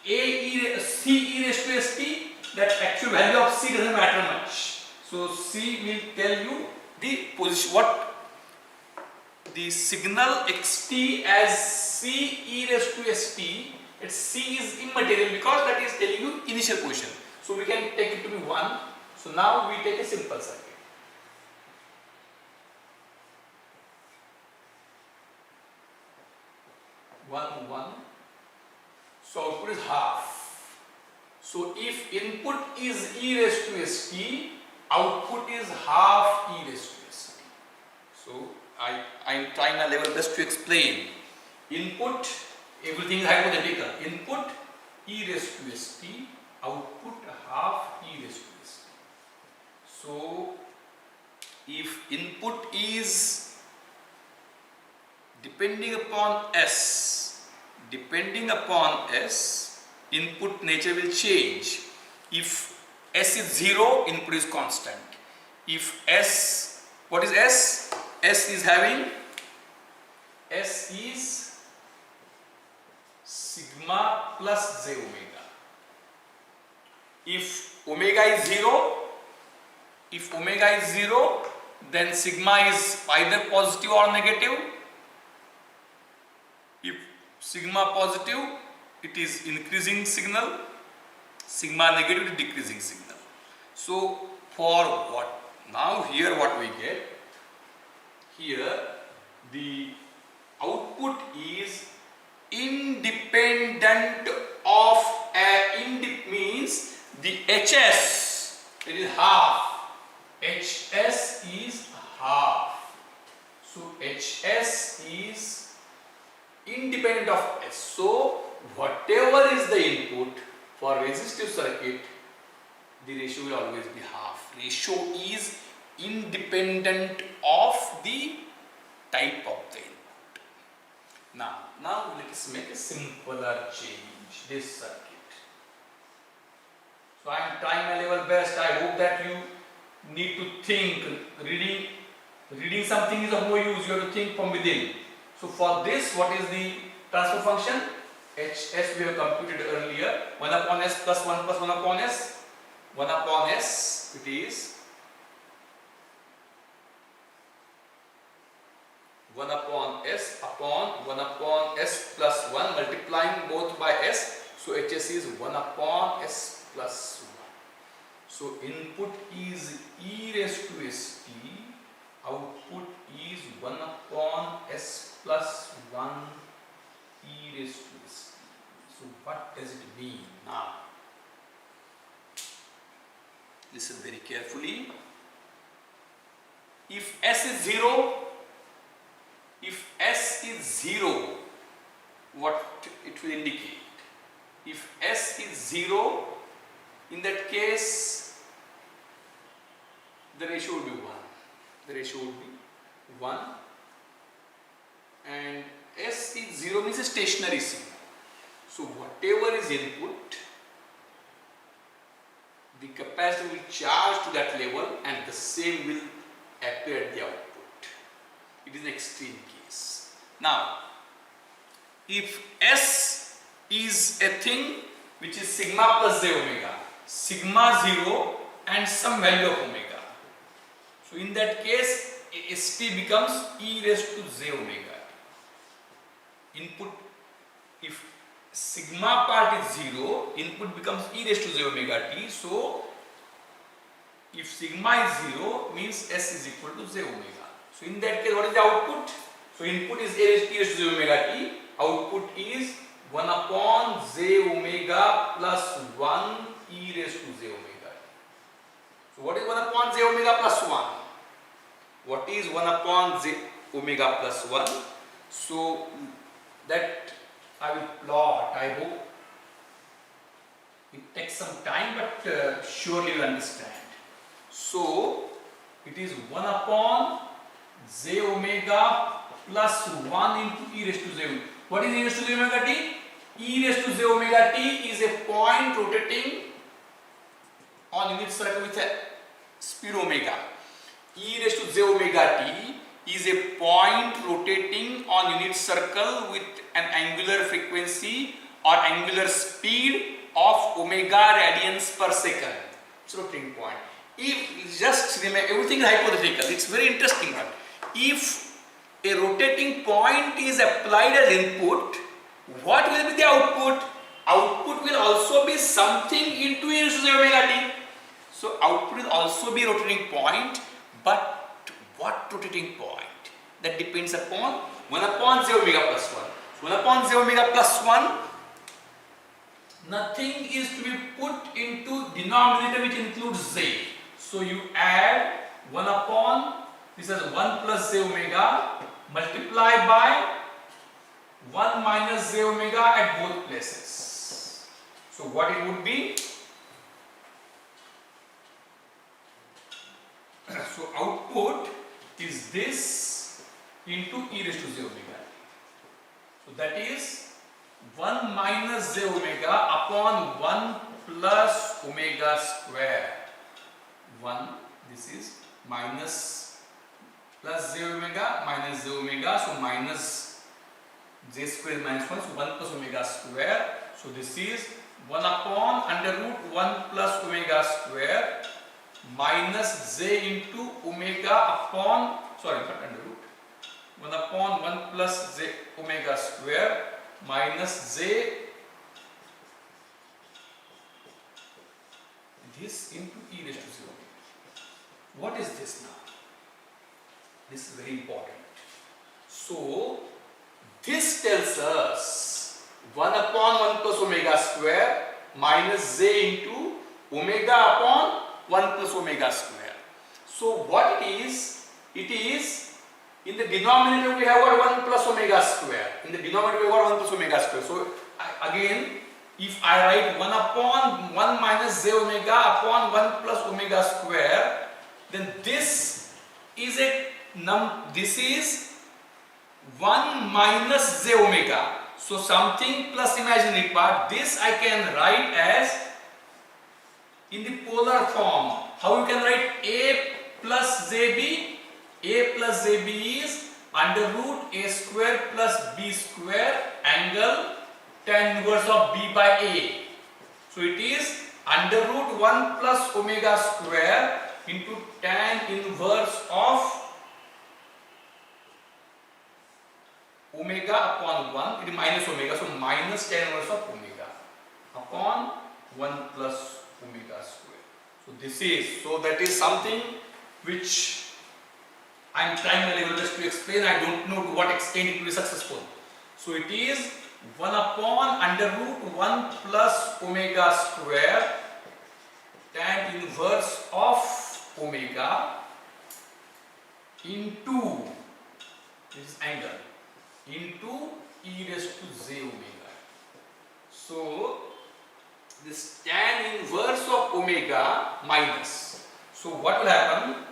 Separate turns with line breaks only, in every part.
C e raised to st, that actual value of C doesn't matter much. So C will tell you the position, what the signal xt as C e raised to st. Its C is immaterial because that is telling you initial position. So we can take it to be 1. So now we take a simple circuit. 1 1. So output is half. So if input is e raised to st, output is half e raised to st. So I am trying my level best to explain. Input, everything is hypothetical. Input e raised to st, output half e raised to st. So if input is depending upon S, input nature will change. If S is 0, input is constant. If S, what is S? S is sigma plus j omega. If omega is 0, then sigma is either positive or negative. If sigma positive, it is increasing signal, sigma negative is decreasing signal. So for what? Now here what we get? Here the output is independent of means the HS, it is half. HS is half. So HS is independent of S. So whatever is the input for resistive circuit, the ratio will always be half. Ratio is independent of the type of the input. Now let us make a simpler change, this circuit. So I am trying my level best. I hope that you need to think. Reading something is of no use. You have to think from within. So for this, what is the transfer function? HS we have computed earlier. 1 upon S plus 1 plus 1 upon S. 1 upon S, it is 1 upon S plus 1 multiplying both by S. So HS is 1 upon S plus 1. So input is e raised to st. Output is 1 upon S plus 1 e raised to st. So what does it mean now? Listen very carefully. If S is 0, what it will indicate? If S is 0, in that case the ratio will be 1. The ratio would be 1, and S is 0 means a stationary signal. So whatever is input, the capacitor will charge to that level and the same will appear at the output. It is an extreme case. Now, if S is a thing which is sigma plus j omega, sigma 0 and some value of omega. So in that case, ST becomes e raised to j omega. Input, if sigma part is 0, input becomes e raised to j omega t. So if sigma is 0, means S is equal to j omega. So in that case, what is the output? So input is e raised to j omega t. Output is 1 upon j omega plus 1 e raised to j omega t. So what is 1 upon j omega plus 1? What is 1 upon j omega plus 1? So that I will plot. I hope it takes some time, but surely you will understand. So it is 1 upon j omega plus 1 into e raised to j omega. What is e raised to j omega t? E raised to j omega t is a point rotating on unit circle with a speed omega. E raised to j omega t is a point rotating on unit circle with an angular frequency or angular speed of omega radians per second. It's rotating point. If just remember, everything is hypothetical. It's very interesting one. If a rotating point is applied as input, what will be the output? Output will also be something into e raised to omega t. So output will also be rotating point, but what rotating point? That depends upon 1 upon j omega plus 1. So 1 upon j omega plus 1, nothing is to be put into denominator which includes j. So you add 1 upon, this is 1 plus j omega, multiply by 1 minus j omega at both places. So what it would be? So output is this into e raised to j omega. So that is 1 minus j omega upon 1 plus omega square. 1, this is minus plus j omega minus j omega, so minus j square minus 1, so 1 plus omega square. So this is 1 upon under root 1 plus omega square minus j into omega upon, sorry, not under root, 1 upon 1 plus j omega square minus j this into e raised to 0. What is this now? This is very important. So this tells us 1 upon 1 plus omega square minus j into omega upon 1 plus omega square. So what it is in the denominator we have got 1 plus omega square. In the denominator we have got 1 plus omega square. So again, if I write 1 upon 1 minus j omega upon 1 plus omega square, then this is this is 1 minus j omega. So something plus imaginary part. This I can write as in the polar form. How you can write a plus jb? A plus jb is under root a square plus b square angle tan inverse of b by a. So it is under root 1 plus omega square into tan inverse of omega upon 1, it is minus omega, so minus tan inverse of omega upon 1 plus omega square. So this is, so that is something which I am trying my level best to explain. I don't know to what extent it will be successful. So it is 1 upon under root 1 plus omega square tan inverse of omega into, this is angle, into e raised to j omega. So this tan inverse of omega minus. So what will happen?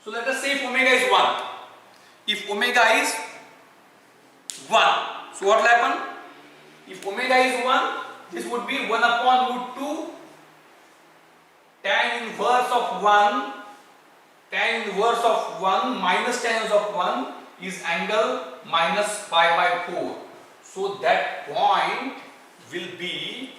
So let us say if omega is 1. If omega is 1, so what will happen? If omega is 1, this would be 1 upon root 2 tan inverse of 1, tan inverse of 1 minus tan inverse of 1 is angle minus pi by 4. So that point will be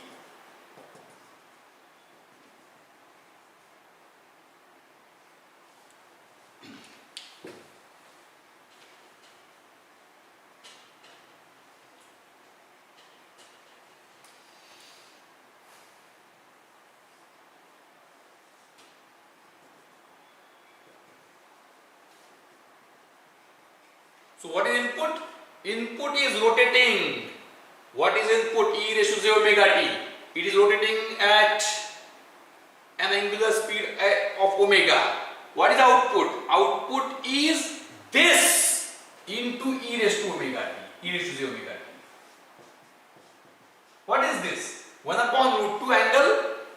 so what is input? Input is rotating. What is input? E raised to j omega t. It is rotating at an angular speed of omega. What is output? Output is this into e raised to omega t. E raised to j omega t. What is this? 1 upon root 2 angle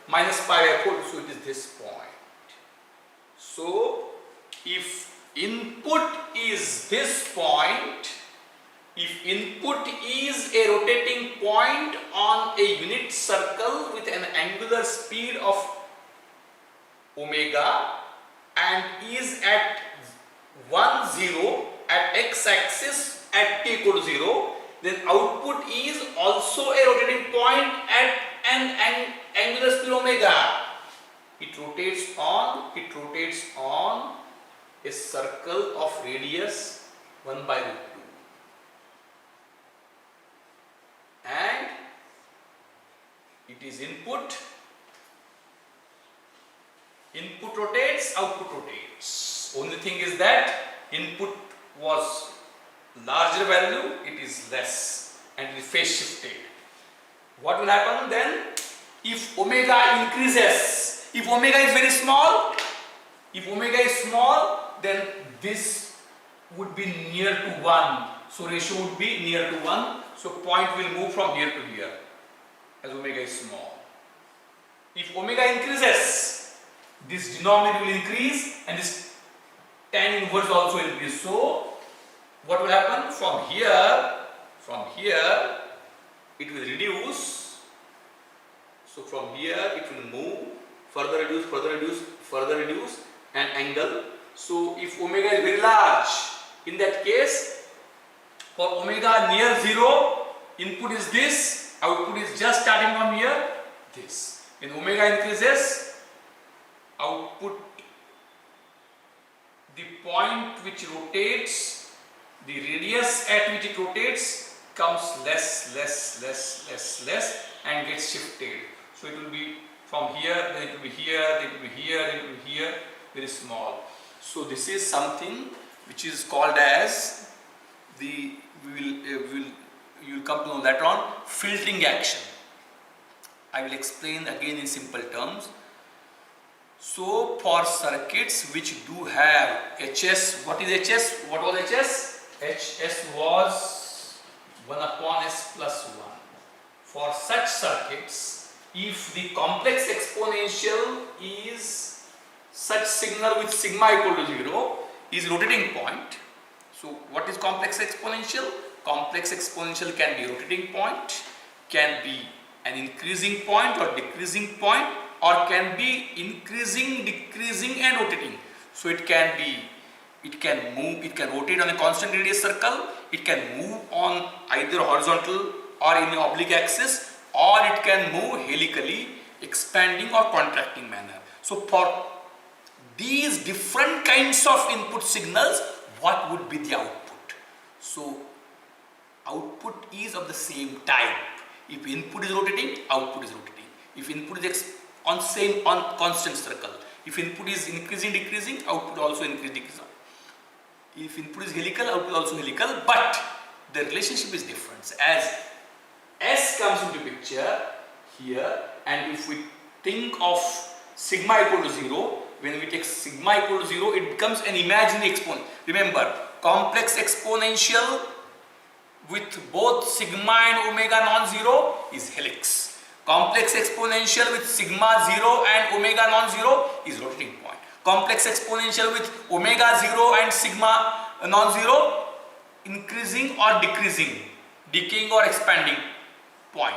minus pi by 4. So it is this point. So if input is this point, if input is a rotating point on a unit circle with an angular speed of omega and is at 1 0 at x-axis at t equal to 0, then output is also a rotating point at an angular speed omega. It rotates on a circle of radius 1 by root 2, and it is input rotates, output rotates. Only thing is that input was larger value, it is less, and it is phase shifted. What will happen then? If omega increases, if omega is very small, then this would be near to 1. So ratio would be near to 1. So point will move from here to here as omega is small. If omega increases, this denominator will increase and this tan inverse also increase. So what will happen? From here it will reduce. So from here it will move, further reduce an angle. So if omega is very large, in that case, for omega near 0, input is this, output is just starting from here, this. When omega increases, output, the point which rotates, the radius at which it rotates comes less and gets shifted. So it will be from here, then it will be here, then it will be here, then it will be here, very small. So this is something which is called as you will come to know later on, filtering action. I will explain again in simple terms. So for circuits which do have HS, what is HS? What was HS? HS was 1 upon S plus 1. For such circuits, if the complex exponential is such signal with sigma equal to 0 is rotating point. So what is complex exponential? Complex exponential can be rotating point, can be an increasing point or decreasing point, or can be increasing, decreasing and rotating. So it can move, it can rotate on a constant radius circle, it can move on either horizontal or in the oblique axis, or it can move helically, expanding or contracting manner. So for these different kinds of input signals, what would be the output? So output is of the same type. If input is rotating, output is rotating. If input is on constant circle, if input is increasing, decreasing, output also increase, decrease. If input is helical, output also helical, but the relationship is different. As S comes into picture here, and if we think of sigma equal to 0, when we take sigma equal to 0, it becomes an imaginary exponent. Remember, complex exponential with both sigma and omega non-zero is helix. Complex exponential with sigma 0 and omega non-zero is rotating point. Complex exponential with omega 0 and sigma non-zero, increasing or decreasing, decaying or expanding point.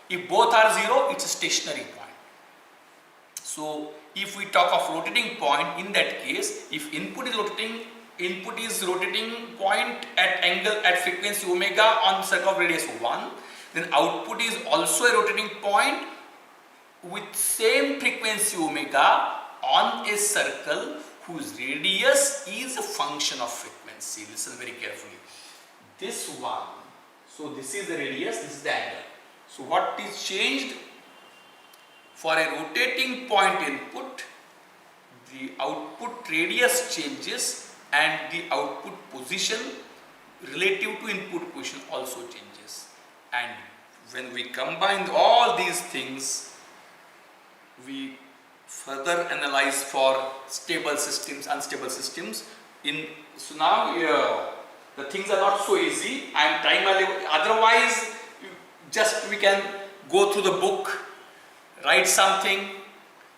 If both are 0, it's a stationary point. So if we talk of rotating point, in that case, if input is rotating point at frequency omega on circle of radius 1, then output is also a rotating point with same frequency omega on a circle whose radius is a function of frequency. Listen very carefully. This one, so this is the radius, this is the angle. So what is changed? For a rotating point input, the output radius changes and the output position relative to input position also changes. And when we combine all these things, we further analyze for stable systems, unstable systems. So now the things are not so easy. I am trying my level. Otherwise, just we can go through the book, write something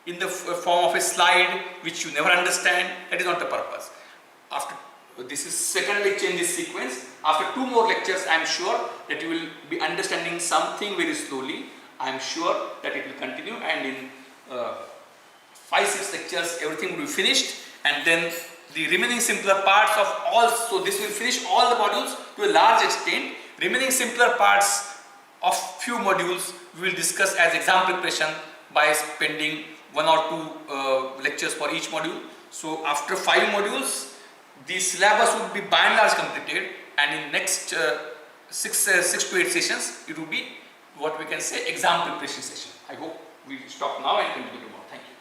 in the form of a slide which you never understand. That is not the purpose. After this is secondly change this sequence. After 2 more lectures, I am sure that you will be understanding something very slowly. I am sure that it will continue, and in 5-6 lectures, everything will be finished, and then the remaining simpler parts of all, so this will finish all the modules to a large extent. Remaining simpler parts of few modules we will discuss as exam preparation by spending 1 or 2 lectures for each module. So after 5 modules, the syllabus would be by and large completed, and in next 6 to 8 sessions, it will be what we can say exam preparation session. I hope we stop now and continue tomorrow. Thank you.